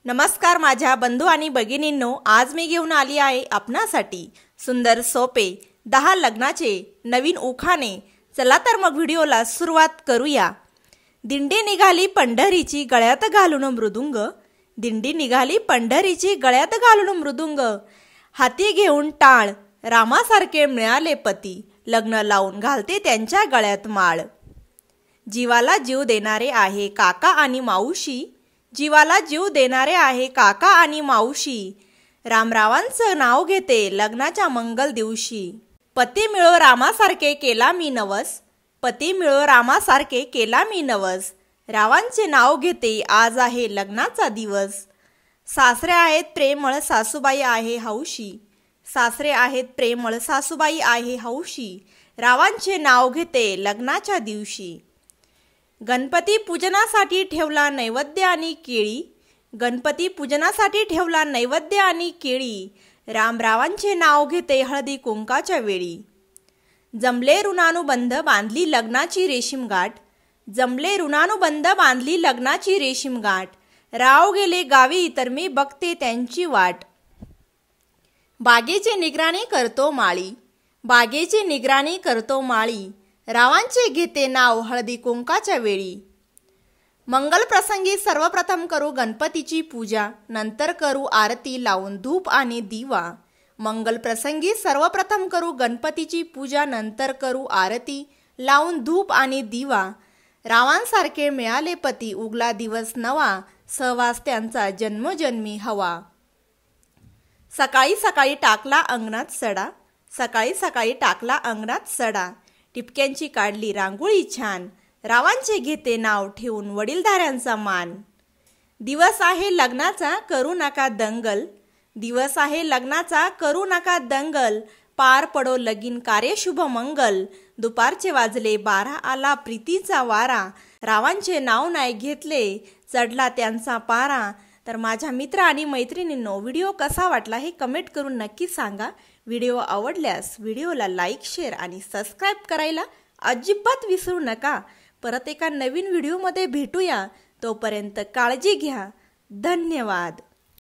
नमस्कार माझ्या बंधू आणि भगिनींनो, आज मी घेऊन आली आहे आपणासाठी सुंदर सोपे 10 लग्नाचे नवीन उखाणे। चला तर मग व्हिडिओला सुरुवात करूया। दिंडी निघाली पंढरीची गळ्यात घालून मृदुंग, दिंडी निघाली पंढरीची गळ्यात घालून मृदुंग, हाती घेऊन टाळ रामासारखे मिळाले पती, लग्न लावून घालते त्यांच्या गळ्यात माळ। जीवाला जीव देणारे आहे काका आणि मावशी, जीवाला जीव देणारे आहे काका आणि मावशी, रामरावांचं नाव घेते लग्नाच्या मंगल दिवशी। पती मिळो रामासारखे केला मी नवस, पती मिळो रामासारखे केला मी नवस, रावांचे नाव घेते आज आहे लग्नाचा दिवस। सासरे आहेत प्रेमळ सासूबाई आहे हौशी, सासरे आहेत प्रेमळ सासूबाई आहे हौशी, रावांचे नाव घेते लग्नाच्या दिवशी। गणपती पूजनासाठी ठेवला नैवेद्य आणि केळी, गणपती पूजनासाठी ठेवला नैवेद्य आणि केळी, रामरावांचे नाव घेते हळदी कुंकाच्या वेळी। जमले ऋणानुबंध बांधली लग्नाची रेशीम गाठ, जमले ऋणानुबंध बांधली लग्नाची रेशीम गाठ, राव गेले गावी तर मी बघते त्यांची वाट। बागेची निगराणी करतो माळी, बागेची निगराणी करतो माळी, रावांचे घेते नाव हळदी कुंकाच्या वेळी। मंगल प्रसंगी सर्वप्रथम करू गणपतीची पूजा, नंतर करू आरती लावून धूप आणि दिवा। मंगल प्रसंगी सर्वप्रथम करू गणपतीची पूजा, नंतर करू आरती लावून धूप आणि दिवा, रावांसारखे मिळाले पती उगला दिवस नवा, सहवास त्यांचा जन्मजन्मी हवा। सकाळी सकाळी टाकला अंगणात सडा, सकाळी सकाळी टाकला अंगणात सडा, टिपक्यांची काढली रांगोळी छान, रावांचे घेते नाव ठेवून वडीलधाऱ्यांचा मान। दिवस आहे लग्नाचा करू नका दंगल, दिवस आहे लग्नाचा करू नका दंगल, पार पडो लगीन कार्य शुभ मंगल, दुपारचे वाजले 12 आला प्रीतीचा वारा, रावांचे नाव नाही घेतले चढला त्यांचा पारा। तर माझ्या मित्र आणि मैत्रिणींनो, व्हिडिओ कसा वाटला हे कमेंट करून नक्की सांगा। व्हिडिओ आवडल्यास व्हिडिओला लाईक, शेअर आणि सबस्क्राईब करायला अजिबात विसरू नका। परत एका नवीन व्हिडिओमध्ये भेटूया, तोपर्यंत काळजी घ्या। धन्यवाद।